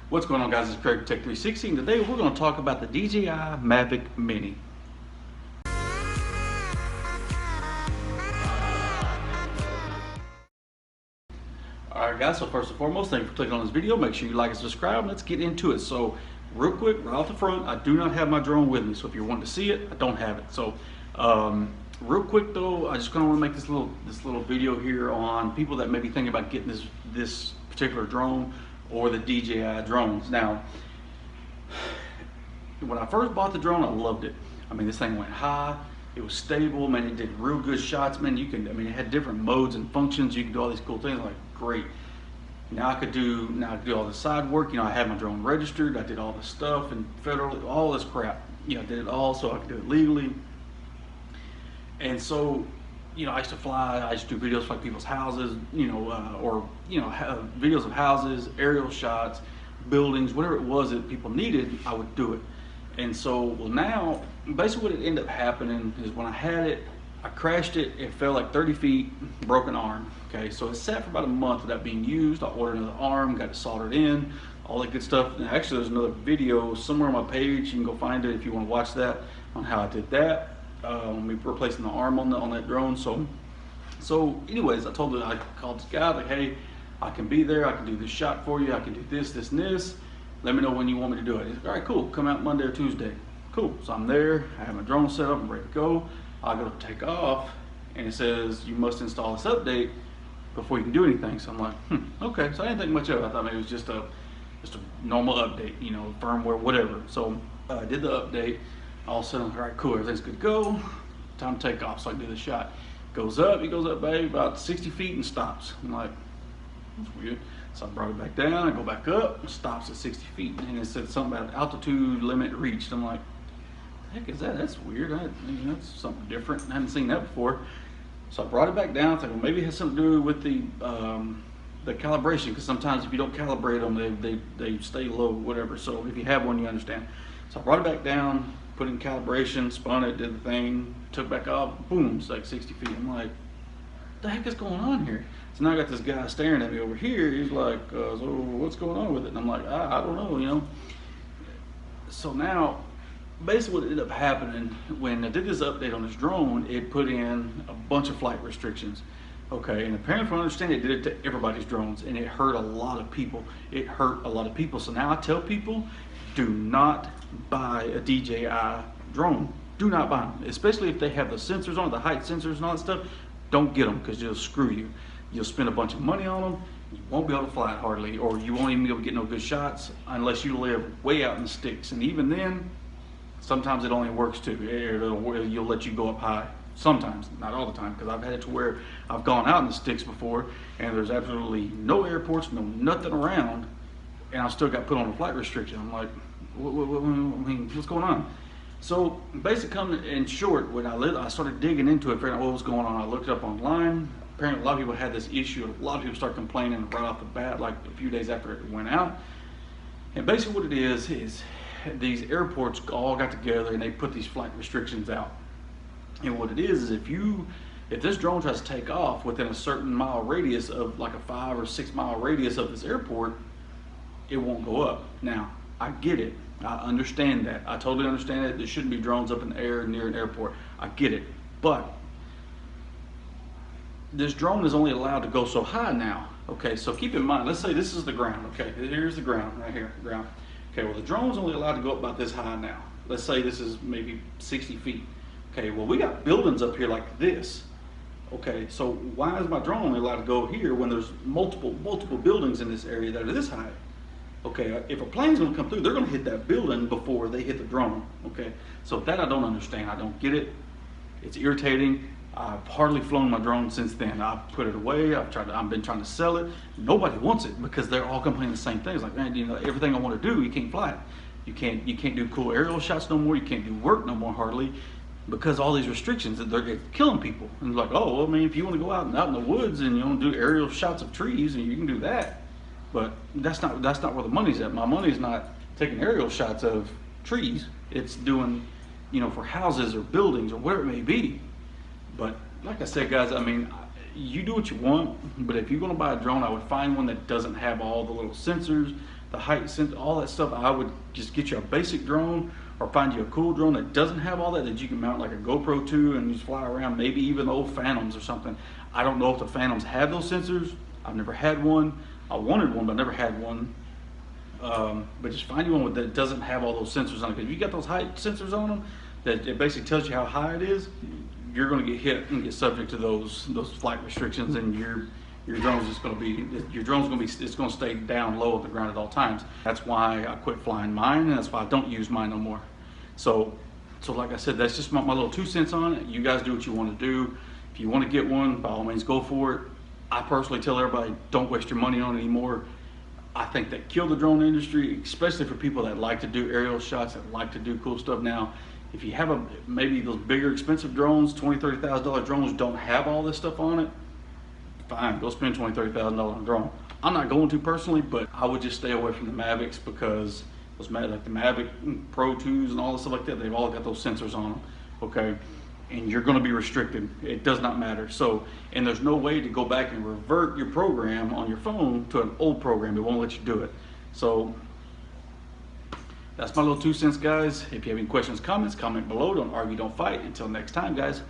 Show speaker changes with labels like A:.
A: What's going on, guys? It's Craig Tech 360, and today we're going to talk about the DJI Mavic Mini. Alright guys, so first and foremost, thank you for clicking on this video. Make sure you like and subscribe. Let's get into it. So real quick, right off the front, I do not have my drone with me. So if you're wanting to see it, I don't have it. So real quick though, I just kind of want to make this little video here on people that may be thinking about getting this particular drone or the DJI drones. Now, when I first bought the drone, I loved it. I mean, this thing went high. It was stable, man. It did real good shots, man. It had different modes and functions. You can do all these cool things. Like, great. Now I could do all the side work. I had my drone registered. I did all the stuff and federally, all this crap. I did it all so I could do it legally. And so, I used to fly. I used to do videos for like people's houses, videos of houses, aerial shots, buildings, whatever it was that people needed, I would do it. And so, well, now, basically what it ended up happening is when I had it, I crashed it, it fell like 30 feet, broken arm. Okay, so it sat for about a month without being used. I ordered another arm, got it soldered in, all that good stuff. And actually, there's another video somewhere on my page. You can go find it if you want to watch that, on how I did that. Me replacing the arm on that drone. So anyways, I called this guy, like, hey, I can be there, I can do this shot for you, I can do this, this, and this. Let me know when you want me to do it. He's like, all right, cool, come out Monday or Tuesday. Cool, so I'm there, I have my drone set up, I'm ready to go. I go to take off, and it says, you must install this update before you can do anything. So I'm like, okay. So I didn't think much of it. I thought maybe it was just a normal update, firmware, whatever. So I did the update. All of a sudden, all right, cool, everything's good to go. Time to take off, so I can do the shot. He goes up, babe, about 60 feet and stops. I'm like, that's weird. So I brought it back down, I go back up, it stops at 60 feet. And it said something about altitude limit reached. I'm like, the heck is that? That's weird. That's something different. I hadn't seen that before. So I brought it back down. I thought, well, maybe it has something to do with the calibration, because sometimes if you don't calibrate them, they stay low, whatever. So if you have one, you understand. So I brought it back down, put it in calibration, spun it, did the thing, took back off, boom, it's like 60 feet. I'm like, what the heck is going on here? So now I got this guy staring at me over here. He's like, so what's going on with it? And I'm like, I don't know, So now, basically what ended up happening, when I did this update on this drone, it put in a bunch of flight restrictions. Okay, and apparently from what I understand, it did it to everybody's drones, and it hurt a lot of people. So now I tell people, do not buy a DJI drone. Do not buy them, especially if they have the sensors on it, the Hight sensors and all that stuff. Don't get them, because they'll screw you. You'll spend a bunch of money on them. You won't be able to fly it hardly, or you won't even be able to get no good shots unless you live way out in the sticks. And even then, sometimes it only works too. You'll let you go up high. Sometimes, not all the time, because I've had it to where I've gone out in the sticks before, and there's absolutely no airports, nothing around, and I still got put on a flight restriction. I'm like, what's going on? So basically, in short, when I started digging into it, figuring out what was going on. I looked it up online. Apparently, a lot of people had this issue. A lot of people started complaining right off the bat, like a few days after it went out. And basically, what it is these airports all got together and they put these flight restrictions out. And what it is if this drone tries to take off within a certain mile radius of like a 5 or 6 mile radius of this airport, it won't go up. Now, I get it. I understand that. I totally understand that there shouldn't be drones up in the air near an airport. I get it. But this drone is only allowed to go so high now. Okay, so keep in mind, let's say this is the ground. Okay, here's the ground right here, ground. Okay, well, the drone's only allowed to go up about this high now. Let's say this is maybe 60 feet. Okay, well, we got buildings up here like this. Okay, so why is my drone only allowed to go here when there's multiple buildings in this area that are this high? Okay, if a plane's gonna come through, they're gonna hit that building before they hit the drone. Okay, so that I don't understand. I don't get it. It's irritating. I've hardly flown my drone since then. I've put it away. I've been trying to sell it. Nobody wants it because they're all complaining the same things. Like, man, everything I want to do, you can't fly it. You can't do cool aerial shots no more. You can't do work no more hardly, because all these restrictions, they're killing people. And it's like, oh, well, I mean, if you want to go out in the woods and you want to do aerial shots of trees, and you can do that. But that's not where the money's at. My money's not taking aerial shots of trees. It's doing, for houses or buildings or whatever it may be. But like I said, guys, I mean, you do what you want, but if you're going to buy a drone, I would find one that doesn't have all the little sensors, the Hight, all that stuff. I would just get you a basic drone, or find you a cool drone that doesn't have all that, that you can mount like a GoPro to and just fly around, maybe even the old Phantoms or something. I don't know if the Phantoms have those sensors. I've never had one. I wanted one, but I never had one. But just find you one that doesn't have all those sensors on it. Because if you got those Hight sensors on them, that it basically tells you how high it is, you're going to get hit and get subject to those flight restrictions, and your drone's just going to be, it's going to stay down low at the ground at all times. That's why I quit flying mine, and that's why I don't use mine no more. So like I said, that's just my little 2 cents on it. You guys do what you want to do. If you want to get one, by all means, go for it. I personally tell everybody, don't waste your money on it anymore. I think that killed the drone industry, especially for people that like to do aerial shots, that like to do cool stuff. Now, if you have maybe those bigger expensive drones, $20,000, $30,000 drones don't have all this stuff on it, fine, go spend $20,000, $30,000 on a drone. I'm not going to personally, but I would just stay away from the Mavics, because those like the Mavic Pro 2s and all this stuff like that, they've all got those sensors on them, okay? And you're going to be restricted. It does not matter. So, and there's no way to go back and revert your program on your phone to an old program. It won't let you do it. So that's my little 2 cents, guys. If you have any questions, comments, comment below. Don't argue, don't fight. Until next time, guys.